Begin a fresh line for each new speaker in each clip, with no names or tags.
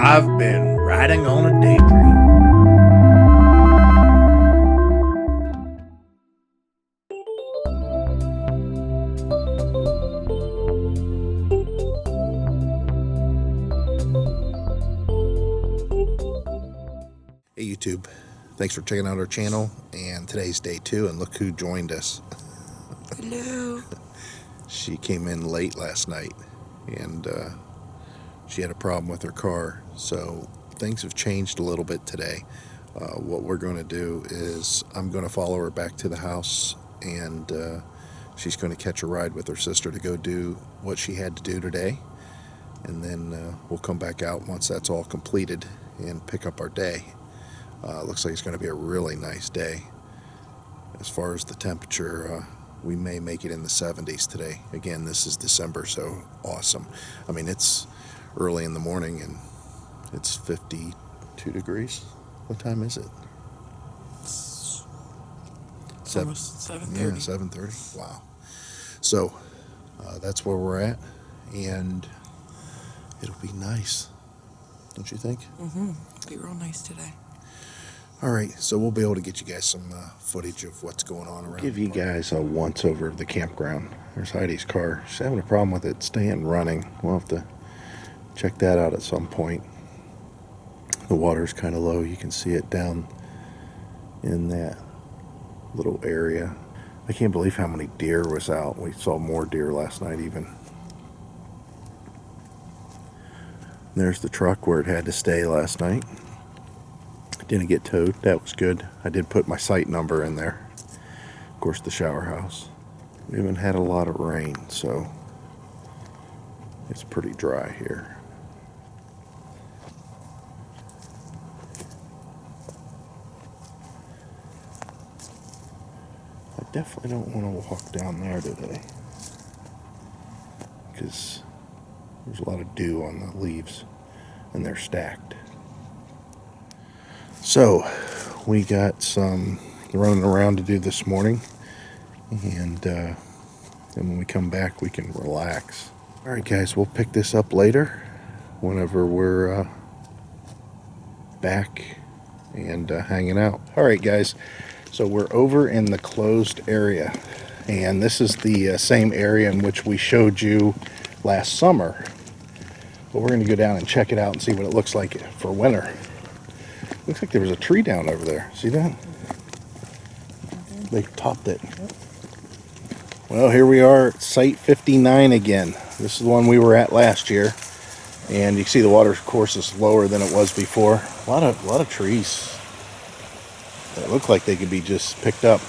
I've been riding on a daydream.
Hey YouTube, thanks for checking out our channel, and today's day 2, and look who joined us.
Hello.
She came in late last night, and she had a problem with her car, so things have changed a little bit today. What we're going to do is I'm going to follow her back to the house, and she's going to catch a ride with her sister to go do what she had to do today, and then we'll come back out once that's all completed and pick up our day. Looks like it's going to be a really nice day. As far as the temperature, we may make it in the 70s today. Again, this is December, so awesome. I mean, it's early in the morning and it's 52 degrees. What time is it?
It's almost 7:30.
Yeah, 7:30. Wow. So that's where we're at, and it'll be nice, don't you think?
Mm-hmm. Be real nice today.
All right, so we'll be able to get you guys some footage of what's going on around. Give you guys a once-over of the campground. There's Heidi's car. She's having a problem with it staying running. We'll have to check that out at some point. The water's kind of low. You can see it down in that little area. I can't believe how many deer was out. We saw more deer last night even. There's the truck where it had to stay last night. Didn't get towed. That was good. I did put my site number in there. Of course, the shower house. We haven't had a lot of rain, so it's pretty dry here. I definitely don't want to walk down there today because there's a lot of dew on the leaves and they're stacked. So, we got some running around to do this morning, and then when we come back, we can relax. All right, guys, we'll pick this up later whenever we're back and hanging out. All right, guys, so we're over in the closed area, and this is the same area in which we showed you last summer, but we're going to go down and check it out and see what it looks like for winter. Looks like there was a tree down over there. See that? They topped it. Well, here we are at Site 59 again. This is the one we were at last year. And you can see the water course is lower than it was before. A lot of trees that look like they could be just picked up.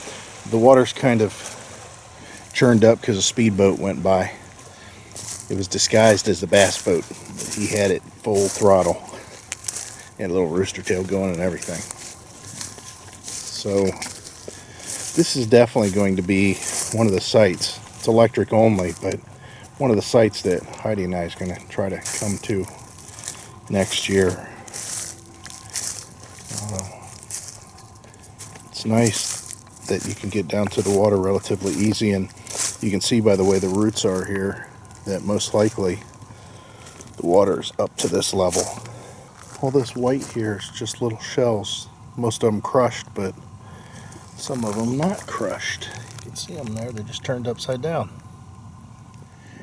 The water's kind of churned up because a speedboat went by. It was disguised as the bass boat. He had it full throttle. And a little rooster tail going and everything. So this is definitely going to be one of the sites. It's electric only, but one of the sites that Heidi and I is going to try to come to next year. It's nice that you can get down to the water relatively easy, and you can see by the way the roots are here that most likely the water is up to this level. All this white here is just little shells. Most of them crushed, but some of them not crushed. You can see them there. They just turned upside down.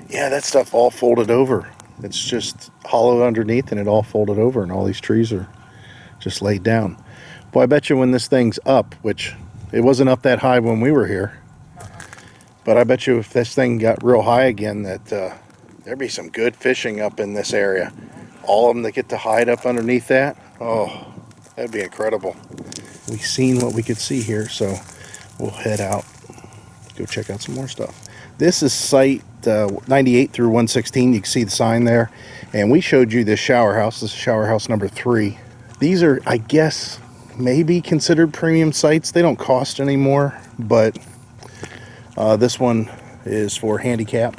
Yeah, that stuff all folded over. It's just hollow underneath and it all folded over, and all these trees are just laid down. Boy, I bet you when this thing's up, which it wasn't up that high when we were here, but I bet you if this thing got real high again that there'd be some good fishing up in this area. All of them that get to hide up underneath that, oh, that'd be incredible. We seen what we could see here, so we'll head out, go check out some more stuff. This is site 98 through 116. You can see the sign there, and we showed you this shower house. This is shower house number 3. These are, I guess, maybe considered premium sites. They don't cost anymore, but this one is for handicap.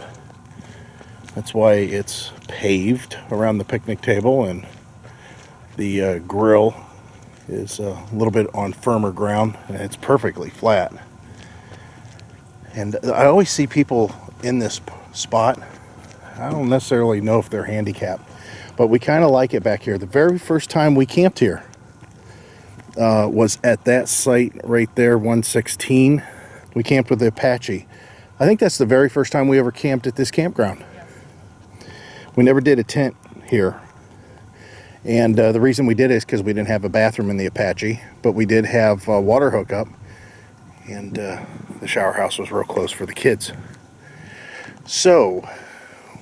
That's why it's paved around the picnic table, and the grill is a little bit on firmer ground, and it's perfectly flat. And I always see people in this spot. I don't necessarily know if they're handicapped, But we kind of like it back here. The very first time we camped here was at that site right there, 116. We camped with the Apache. I think that's the very first time we ever camped at this campground. We never did a tent here. And the reason we did it is because we didn't have a bathroom in the Apache, but we did have a water hookup, and the shower house was real close for the kids. So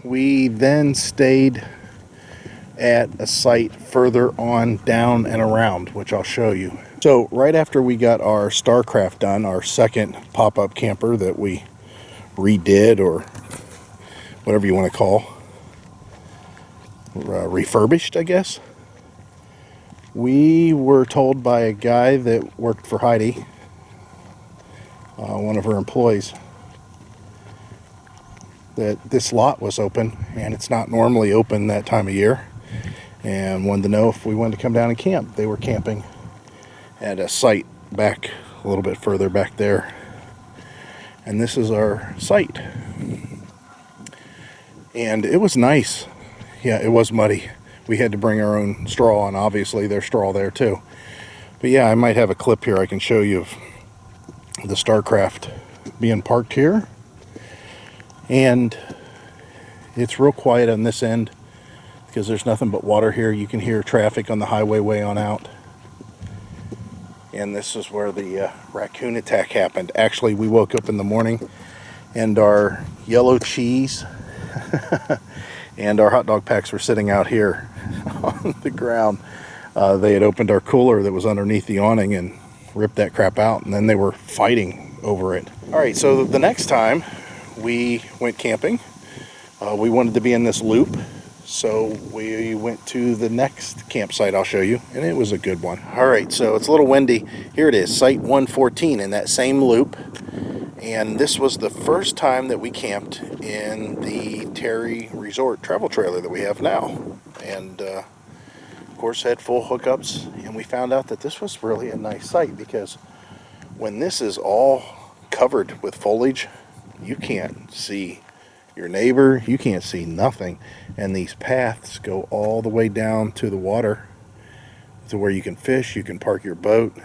we then stayed at a site further on down and around, which I'll show you. So right after we got our Starcraft done, our second pop-up camper that we redid, or whatever you want to call, refurbished, I guess, we were told by a guy that worked for Heidi, one of her employees, that this lot was open, and it's not normally open that time of year, and wanted to know if we wanted to come down and camp. They were camping at a site back a little bit further back there, and this is our site. And it was nice. Yeah, it was muddy. We had to bring our own straw, and obviously there's straw there too. But yeah, I might have a clip here I can show you of the Starcraft being parked here. And it's real quiet on this end because there's nothing but water here. You can hear traffic on the highway way on out. And this is where the raccoon attack happened. Actually, we woke up in the morning and our yellow cheese and our hot dog packs were sitting out here on the ground. They had opened our cooler that was underneath the awning and ripped that crap out, and then they were fighting over it. All right, so the next time we went camping, we wanted to be in this loop, so we went to the next campsite I'll show you, and it was a good one. All right, so it's a little windy. Here it is, site 114 in that same loop. And this was the first time that we camped in the Terry Resort travel trailer that we have now. And of course had full hookups, and we found out that this was really a nice site because when this is all covered with foliage, you can't see your neighbor, you can't see nothing. And these paths go all the way down to the water to where you can fish, you can park your boat.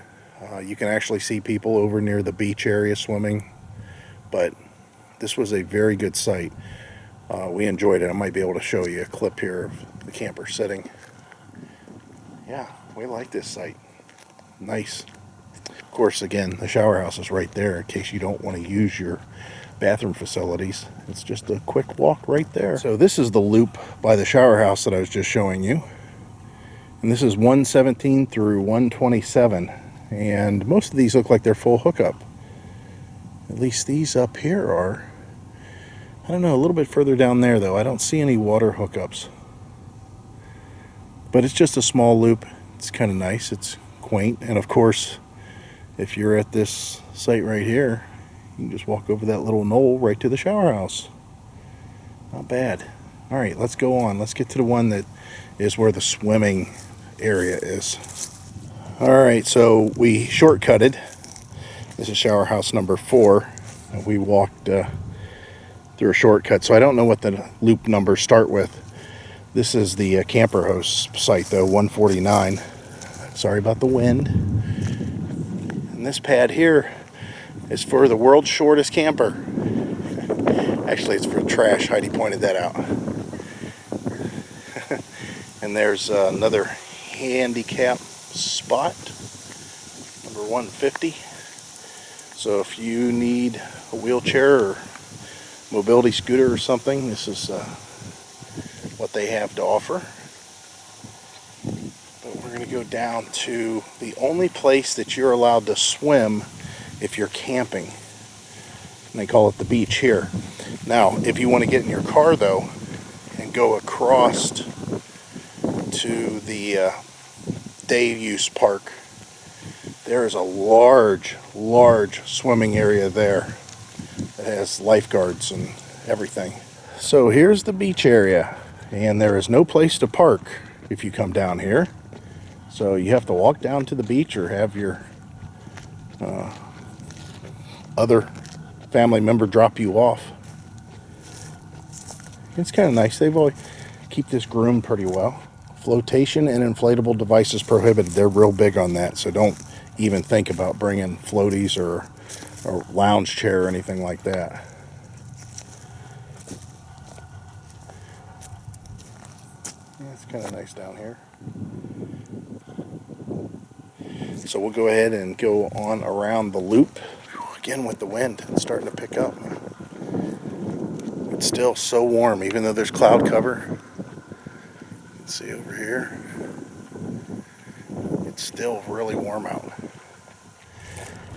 You can actually see people over near the beach area swimming. But this was a very good site. We enjoyed it. I might be able to show you a clip here of the camper sitting. Yeah, we like this site. Nice. Of course, again, the shower house is right there in case you don't want to use your bathroom facilities. It's just a quick walk right there. So this is the loop by the shower house that I was just showing you. And this is 117 through 127. And most of these look like they're full hookup. At least these up here are. I don't know, a little bit further down there though, I don't see any water hookups. But it's just a small loop. It's kind of nice, it's quaint. And of course, if you're at this site right here, you can just walk over that little knoll right to the shower house. Not bad. All right, let's go on. Let's get to the one that is where the swimming area is. All right, so we shortcutted. This is shower house number 4. And we walked through a shortcut, so I don't know what the loop numbers start with. This is the camper host site though, 149. Sorry about the wind. And this pad here is for the world's shortest camper. Actually, it's for trash. Heidi pointed that out. And there's another handicap spot, number 150. So if you need a wheelchair or mobility scooter or something, this is what they have to offer. But we're going to go down to the only place that you're allowed to swim if you're camping. And they call it the beach here. Now, if you want to get in your car though and go across to the day use park, there is a large swimming area there that has lifeguards and everything. So here's the beach area, and there is no place to park if you come down here. So you have to walk down to the beach or have your other family member drop you off. It's kind of nice. keep this groomed pretty well. Flotation and inflatable devices prohibited. They're real big on that, so don't even think about bringing floaties or a lounge chair or anything like that. Yeah, it's kind of nice down here. So we'll go ahead and go on around the loop. Again, with the wind, it's starting to pick up. It's still so warm, even though there's cloud cover. You can see over here. It's still really warm out.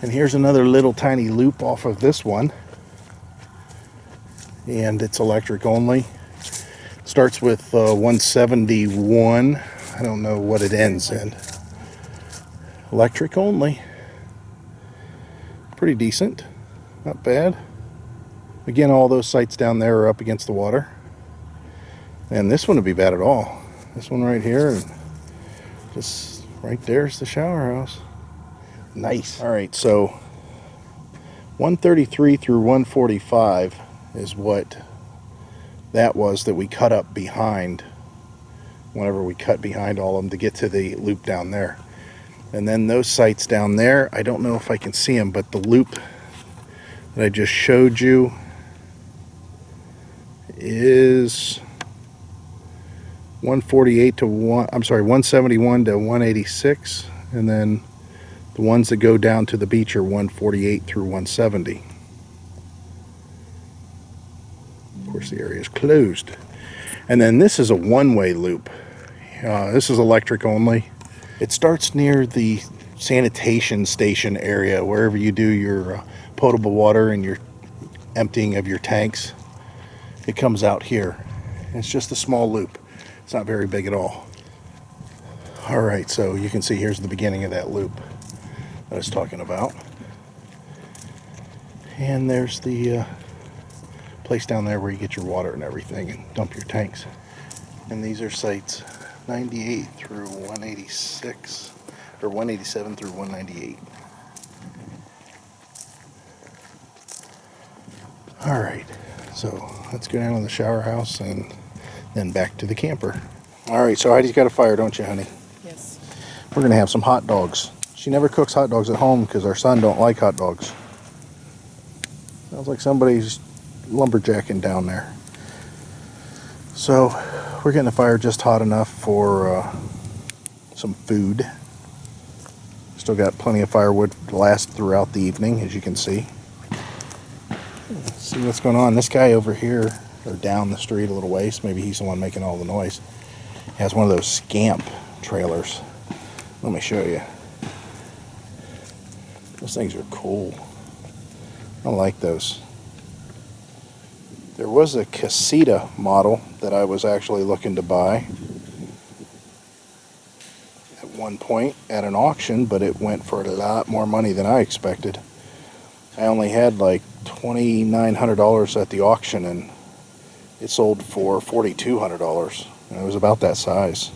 And here's another little tiny loop off of this one. And it's electric only. Starts with 171. I don't know what it ends in. Electric only. Pretty decent. Not bad. Again, all those sites down there are up against the water. And this wouldn't be bad at all. This one right here, and just right there's the shower house. Nice. All right, so 133 through 145 is what that was that we cut up behind whenever we cut behind all of them to get to the loop down there. And then those sites down there, I don't know if I can see them, but the loop that I just showed you is 148 to 171 to 186, and then the ones that go down to the beach are 148 through 170. Of course, the area is closed. And then this is a one-way loop. This is electric only. It starts near the sanitation station area, wherever you do your potable water and your emptying of your tanks. It comes out here. It's just a small loop. It's not very big at all. All right, so you can see here's the beginning of that loop that I was talking about. And there's the place down there where you get your water and everything and dump your tanks. And these are sites 98 through 186, or 187 through 198. All right, so let's go down to the shower house and then back to the camper. All right, so Heidi's got a fire, don't you, honey?
Yes.
We're gonna have some hot dogs. She never cooks hot dogs at home because our son don't like hot dogs. Sounds like somebody's lumberjacking down there. So we're getting the fire just hot enough for some food. Still got plenty of firewood to last throughout the evening, as you can see. Let's see what's going on. This guy over here, or down the street a little ways, maybe he's the one making all the noise, has one of those scamp trailers. Let me show you. Those things are cool. I like those. There was a Casita model that I was actually looking to buy at one point at an auction, but it went for a lot more money than I expected. I only had like $2,900 at the auction, and it sold for $4,200. And it was about that size,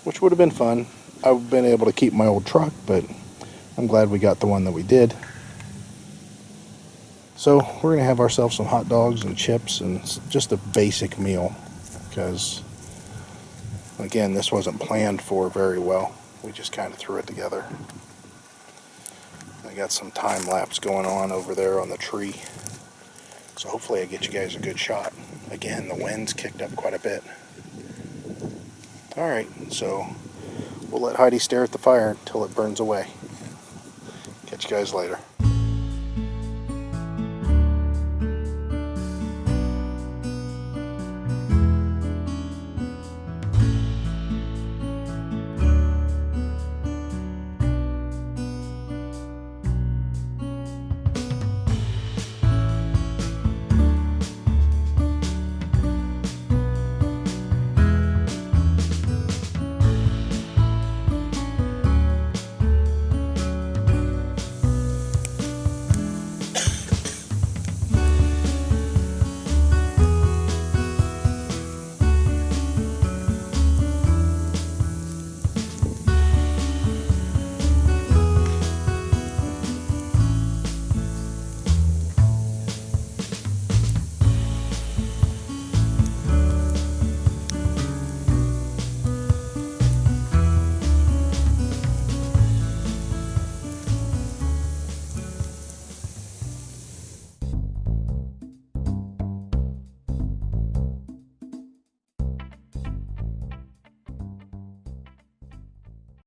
which would have been fun. I've been able to keep my old truck, but I'm glad we got the one that we did. So we're going to have ourselves some hot dogs and chips and just a basic meal, because again, this wasn't planned for very well. We just kind of threw it together. I got some time lapse going on over there on the tree, so hopefully I get you guys a good shot. Again, the wind's kicked up quite a bit. Alright, so we'll let Heidi stare at the fire until it burns away. Catch you guys later.